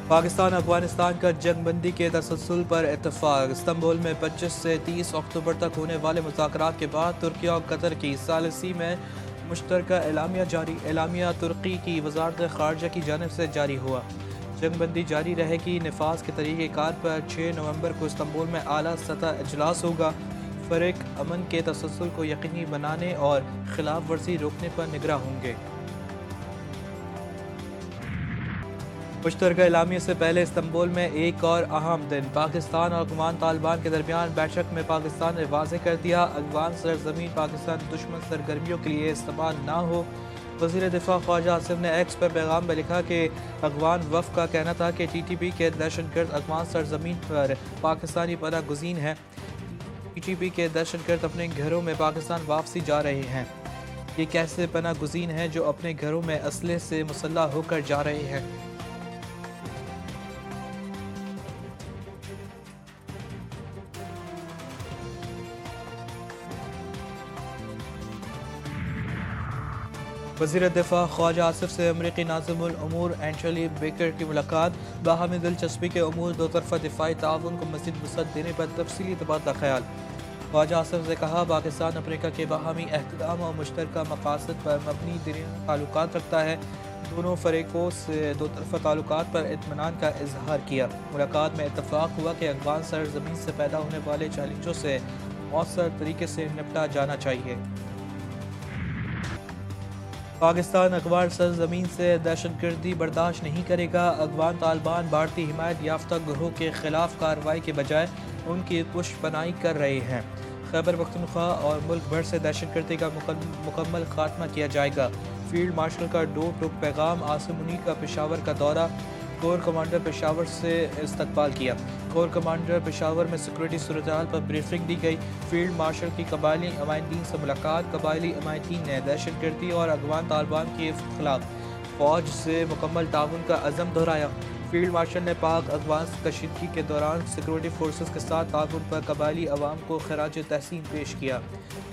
پاکستان افغانستان کا جنگ بندی کے تسلسل پر اتفاق۔ استنبول میں 25 سے 30 اکتوبر تک ہونے والے مذاکرات کے بعد ترکی اور قطر کی ثالثی میں مشترکہ اعلامیہ جاری۔ اعلامیہ ترکی کی وزارت خارجہ کی جانب سے جاری ہوا۔ جنگ بندی جاری رہے گی۔ نفاذ کے طریقہ کار پر 6 نومبر کو استنبول میں اعلیٰ سطح اجلاس ہوگا۔ فریق امن کے تسلسل کو یقینی بنانے اور خلاف ورزی روکنے پر نگراں ہوں گے۔ مشترکہ اعلامیہ سے پہلے استنبول میں ایک اور اہم دن۔ پاکستان اور افغان طالبان کے درمیان بیٹھک میں پاکستان نے واضح کر دیا، افغان سرزمین پاکستان دشمن سرگرمیوں کے لیے استعمال نہ ہو۔ وزیر دفاع خواجہ آصف نے ایکس پر پیغام میں لکھا کہ افغان وفد کا کہنا تھا کہ ٹی ٹی پی کے دہشت گرد افغان سرزمین پر پاکستانی پناہ گزین ہیں۔ ٹی ٹی پی کے دہشت گرد اپنے گھروں میں پاکستان واپسی جا رہے ہیں۔ یہ کیسے پناہ گزین ہیں جو اپنے گھروں میں اسلحے سے مسلح ہو کر جا رہے ہیں؟ وزیر دفاع خواجہ آصف سے امریکی ناظم الامور اینٹنی بیکر کی ملاقات۔ باہمی دلچسپی کے امور، دو طرفہ دفاعی تعاون کو مزید وسعت دینے پر تفصیلی تبادلہ خیال۔ خواجہ آصف نے کہا، پاکستان امریکہ کے باہمی احترام اور مشترکہ مقاصد پر مبنی تعلقات رکھتا ہے۔ دونوں فریقوں سے دو طرفہ تعلقات پر اطمینان کا اظہار کیا۔ ملاقات میں اتفاق ہوا کہ افغان سرزمین سے پیدا ہونے والے چیلنجوں سے مؤثر طریقے سے نپٹا جانا چاہیے۔ پاکستان افغان سرزمین سے دہشت گردی برداشت نہیں کرے گا۔ افغان طالبان بھارتی حمایت یافتہ گروہوں کے خلاف کارروائی کے بجائے ان کی پشت پناہی کر رہے ہیں۔ خیبر پختونخوا اور ملک بھر سے دہشت گردی کا مکمل خاتمہ کیا جائے گا۔ فیلڈ مارشل کا ڈور ٹو پیغام۔ عاصم منیر کا پشاور کا دورہ۔ کور کمانڈر پشاور سے استقبال کیا۔ کور کمانڈر پشاور میں سیکورٹی صورتحال پر بریفنگ دی گئی۔ فیلڈ مارشل کی قبائلی عمائدین سے ملاقات۔ قبائلی عمائدین نے دہشت گردی اور افغان طالبان کے خلاف فوج سے مکمل تعاون کا عزم دہرایا۔ فیلڈ مارشل نے پاک افغان کشیدگی کے دوران سیکورٹی فورسز کے ساتھ تعاون پر قبائلی عوام کو خراج تحسین پیش کیا۔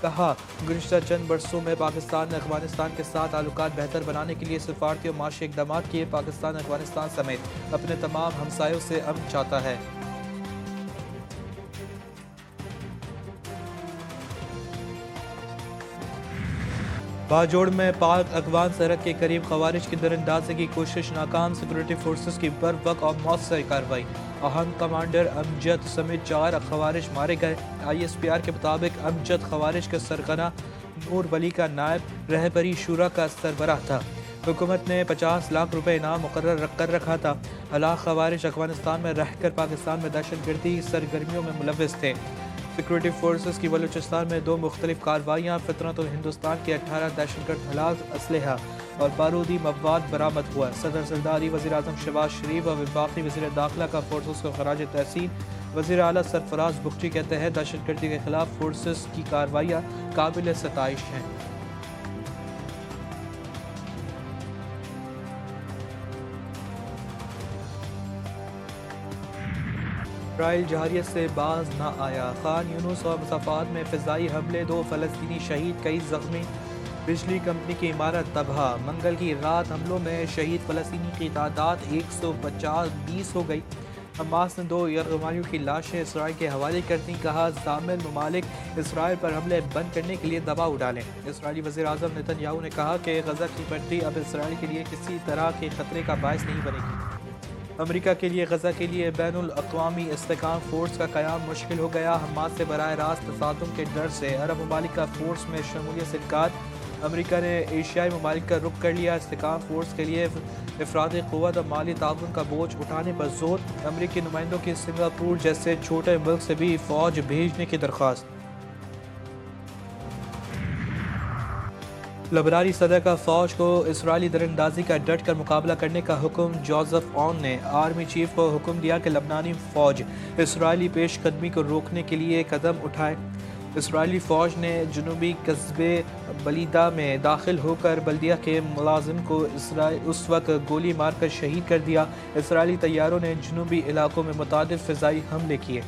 کہا، گزشتہ چند برسوں میں پاکستان نے افغانستان کے ساتھ تعلقات بہتر بنانے کے لیے سفارتی اور معاشی اقدامات کیے۔ پاکستان افغانستان سمیت اپنے تمام ہمسایوں سے امن چاہتا ہے۔ باجوڑ میں پاک افغان سرحد کے قریب خوارج کی دراندازی کی کوشش ناکام۔ سیکورٹی فورسز کی بروقت اور مؤثر کارروائی۔ اہم کمانڈر امجد سمیت 4 خوارج مارے گئے۔ آئی ایس پی آر کے مطابق امجد خوارج کے سرغنہ نور ولی کا نائب رہبری شورا کا سربراہ تھا۔ حکومت نے 50 لاکھ روپے انعام مقرر کر رکھا تھا۔ ہلاک خوارج افغانستان میں رہ کر پاکستان میں دہشت گردی سرگرمیوں میں ملوث تھے۔ سیکورٹی فورسز کی بلوچستان میں 2 مختلف کارروائیاں۔ فطرت الہندوستان کے 18 دہشت گرد ہلاک، اسلحہ اور بارودی مواد برآمد ہوا۔ صدر زرداری، وزیر اعظم شہباز شریف اور وفاقی وزیر داخلہ کا فورسز کو خراج تحسین۔ وزیر اعلیٰ سرفراز بگٹی کہتے ہیں، دہشت گردی کے خلاف فورسز کی کارروائیاں قابل ستائش ہیں۔ اسرائیل جارحیت سے باز نہ آیا۔ خان یونس اور مسافات میں فضائی حملے، 2 فلسطینی شہید، کئی زخمی۔ بجلی کمپنی کی عمارت تباہ۔ منگل کی رات حملوں میں شہید فلسطینی کی تعداد 120 ہو گئی۔ حماس نے 2 یرغمالیوں کی لاشیں اسرائیل کے حوالے کر دیں۔ کہا، ضامن ممالک اسرائیل پر حملے بند کرنے کے لیے دباؤ ڈالیں۔ اسرائیلی وزیر اعظم نتن یاہو نے کہا کہ غزہ کی پٹی اب اسرائیل کے لیے کسی طرح کے خطرے کا باعث نہیں بنے گی۔ امریکہ کے لیے غزہ کے لیے بین الاقوامی استحکام فورس کا قیام مشکل ہو گیا۔ حماس سے براہ راست تصادم کے ڈر سے عرب ممالک کا فورس میں شمولیت سے انکار۔ امریکہ نے ایشیائی ممالک کا رخ کر لیا۔ استحکام فورس کے لیے افرادی قوت اور مالی تعاون کا بوجھ اٹھانے پر زور۔ امریکی نمائندوں کی سنگاپور جیسے چھوٹے ملک سے بھی فوج بھیجنے کی درخواست۔ لبنانی صدر کا فوج کو اسرائیلی دراندازی کا ڈٹ کر مقابلہ کرنے کا حکم۔ جوزف اون نے آرمی چیف کو حکم دیا کہ لبنانی فوج اسرائیلی پیش قدمی کو روکنے کے لیے قدم اٹھائے۔ اسرائیلی فوج نے جنوبی قصبے بلیدہ میں داخل ہو کر بلدیہ کے ملازم کو اس وقت گولی مار کر شہید کر دیا۔ اسرائیلی طیاروں نے جنوبی علاقوں میں متعدد فضائی حملے کیے۔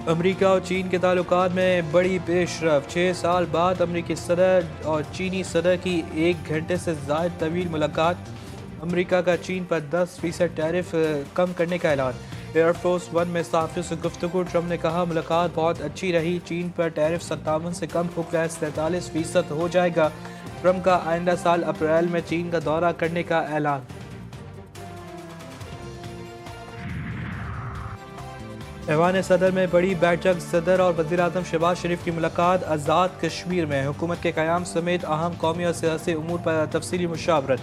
امریکہ اور چین کے تعلقات میں بڑی پیش رفت۔ 6 سال بعد امریکی صدر اور چینی صدر کی 1 گھنٹے سے زائد طویل ملاقات۔ امریکہ کا چین پر 10% ٹیرف کم کرنے کا اعلان۔ ایئر فورس ون میں صحافیوں سے گفتگو، ٹرمپ نے کہا ملاقات بہت اچھی رہی، چین پر ٹیرف 57 سے کم ہو کر 47% ہو جائے گا۔ ٹرمپ کا آئندہ سال اپریل میں چین کا دورہ کرنے کا اعلان۔ ایوان صدر میں بڑی بیٹھک، صدر اور وزیراعظم شہباز شریف کی ملاقات۔ آزاد کشمیر میں حکومت کے قیام سمیت اہم قومی اور سیاسی امور پر تفصیلی مشاورت۔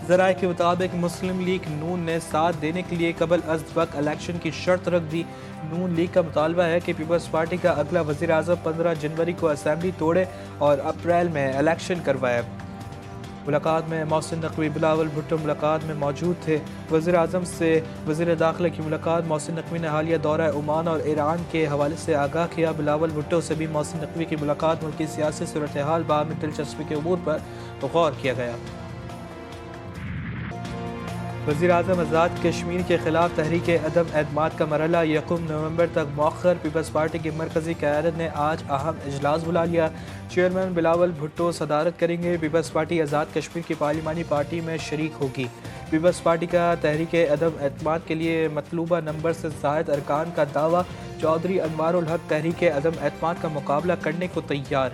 ذرائع کے مطابق مسلم لیگ نون نے ساتھ دینے کے لیے قبل از وقت الیکشن کی شرط رکھ دی۔ نون لیگ کا مطالبہ ہے کہ پیپلز پارٹی کا اگلا وزیر اعظم 15 جنوری کو اسمبلی توڑے اور اپریل میں الیکشن کروائے۔ ملاقات میں محسن نقوی، بلاول بھٹو ملاقات میں موجود تھے۔ وزیر اعظم سے وزیر داخلہ کی ملاقات۔ محسن نقوی نے حالیہ دورہ عمان اور ایران کے حوالے سے آگاہ کیا۔ بلاول بھٹو سے بھی محسن نقوی کی ملاقات، ملکی سیاسی صورتحال، باہمی دلچسپی کے امور پر غور کیا گیا۔ وزیر اعظم آزاد کشمیر کے خلاف تحریک عدم اعتماد کا مرحلہ 1 نومبر تک مؤخر۔ پیپلز پارٹی کی مرکزی قیادت نے آج اہم اجلاس بلا لیا۔ چیئرمین بلاول بھٹو صدارت کریں گے۔ پیپلز پارٹی آزاد کشمیر کی پارلیمانی پارٹی میں شریک ہوگی۔ پیپلز پارٹی کا تحریک عدم اعتماد کے لیے مطلوبہ نمبر سے زائد ارکان کا دعویٰ۔ چودھری انوار الحق تحریک عدم اعتماد کا مقابلہ کرنے کو تیار۔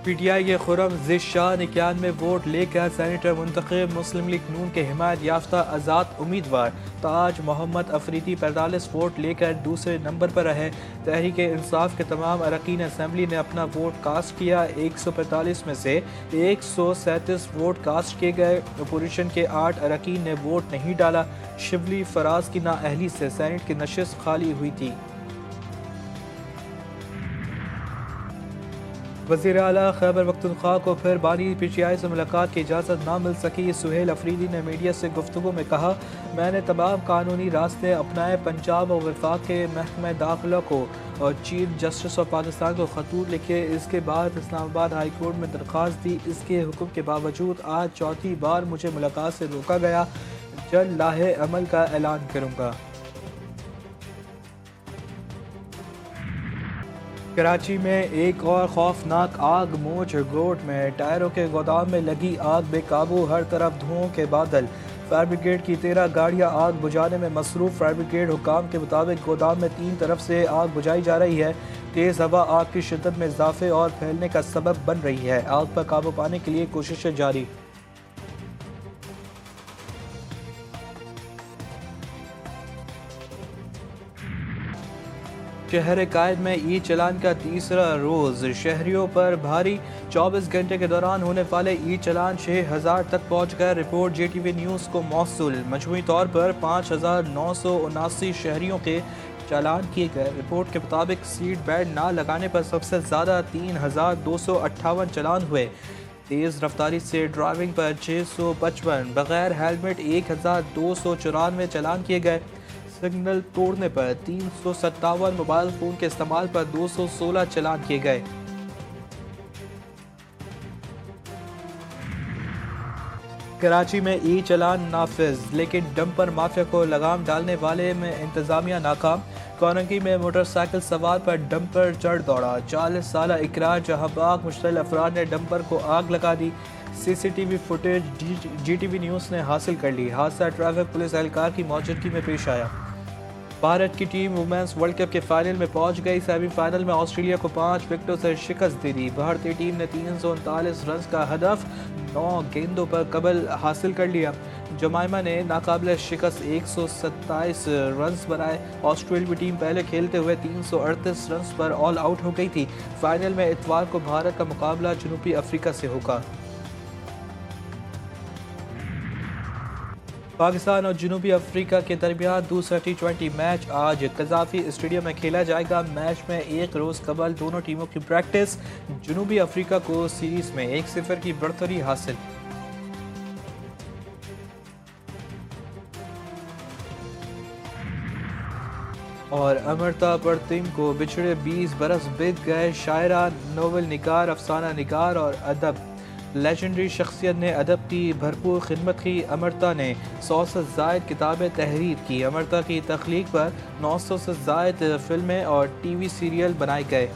پی ٹی آئی کے خرم زی شاہ 91 ووٹ لے کر سینیٹر منتخب۔ مسلم لیگ نون کے حمایت یافتہ آزاد امیدوار تاج محمد افریدی 45 ووٹ لے کر دوسرے نمبر پر رہے۔ تحریک انصاف کے تمام اراکین اسمبلی نے اپنا ووٹ کاسٹ کیا۔ 145 میں سے 137 ووٹ کاسٹ کیے گئے۔ اپوزیشن کے 8 اراکین نے ووٹ نہیں ڈالا۔ شبلی فراز کی نااہلی سے سینیٹ کی نشست خالی ہوئی تھی۔ وزیر اعلیٰ خیبر پختونخوا کو پھر بانی پی ٹی آئی سے ملاقات کی اجازت نہ مل سکی۔ سہیل افریدی نے میڈیا سے گفتگو میں کہا، میں نے تمام قانونی راستے اپنائے، پنجاب اور وفاق کے محکمہ داخلہ کو اور چیف جسٹس آف پاکستان کو خطوط لکھے۔ اس کے بعد اسلام آباد ہائی کورٹ میں درخواست دی۔ اس کے حکم کے باوجود آج چوتھی بار مجھے ملاقات سے روکا گیا۔ جلد لاہے عمل کا اعلان کروں گا۔ کراچی میں ایک اور خوفناک آگ موج گوٹ میں ٹائروں کے گودام میں لگی آگ بے قابو، ہر طرف دھوؤں کے بادل۔ فائر بریگیڈ کی 13 گاڑیاں آگ بجھانے میں مصروف۔ فائر بریگیڈ حکام کے مطابق گودام میں 3 طرف سے آگ بجھائی جا رہی ہے۔ تیز ہوا آگ کی شدت میں اضافے اور پھیلنے کا سبب بن رہی ہے۔ آگ پر قابو پانے کے لیے کوششیں جاری۔ شہر قائد میں ای چالان کا تیسرا روز، شہریوں پر بھاری۔ 24 گھنٹے کے دوران ہونے والے ای چالان 6000 تک پہنچ گئے۔ Report J T V news کو موصول۔ مجموعی طور پر 5979 شہریوں کے چالان کیے گئے۔ رپورٹ کے مطابق سیٹ بیلٹ نہ لگانے پر سب سے زیادہ 3258 چالان ہوئے۔ تیز رفتاری سے ڈرائیونگ پر 655، بغیر ہیلمٹ 1294 چالان کیے گئے۔ سگنل توڑنے پر 357، موبائل فون کے استعمال پر 216 چالان کیے گئے۔ کراچی میں ای چالان نافذ، لیکن ڈمپر مافیا کو لگام ڈالنے والے میں انتظامیہ ناکام۔ کورنگی میں موٹر سائیکل سوار پر ڈمپر چڑھ دوڑا، 40 سالہ اقرار جہاں باغ مشتعل افراد نے ڈمپر کو آگ لگا دی۔ C C T V footage G T V news نے حاصل کر لی۔ حادثہ ٹریفک پولیس اہلکار کی موجودگی میں پیش آیا۔ بھارت کی ٹیم وومینز ورلڈ کپ کے فائنل میں پہنچ گئی۔ سیمی فائنل میں آسٹریلیا کو 5 وکٹوں سے شکست دے دی۔ بھارتی ٹیم نے 339 رنز کا ہدف 9 گیندوں پر قبل حاصل کر لیا۔ جمائما نے ناقابل شکست 127 رنز بنائے۔ آسٹریلوی ٹیم پہلے کھیلتے ہوئے 338 رنز پر آل آؤٹ ہو گئی تھی۔ فائنل میں اتوار کو بھارت کا مقابلہ جنوبی افریقہ سے ہوگا۔ پاکستان اور جنوبی افریقہ کے درمیان دوسرا ٹی20 میچ آج قذافی اسٹیڈیم میں کھیلا جائے گا۔ میچ میں ایک روز قبل دونوں ٹیموں کی پریکٹس۔ جنوبی افریقہ کو سیریز میں 1-0 کی برتری حاصل۔ اور امرتا پرتیم کو بچھڑے 20 برس بیت گئے۔ شاعرہ، ناول نگار، افسانہ نگار اور ادب لیجنڈری شخصیت نے ادب کی بھرپور خدمت کی۔ امرتا نے 100 سے زائد کتابیں تحریر کی۔ امرتا کی تخلیق پر 900 سے زائد فلمیں اور ٹی وی سیریل بنائے گئے۔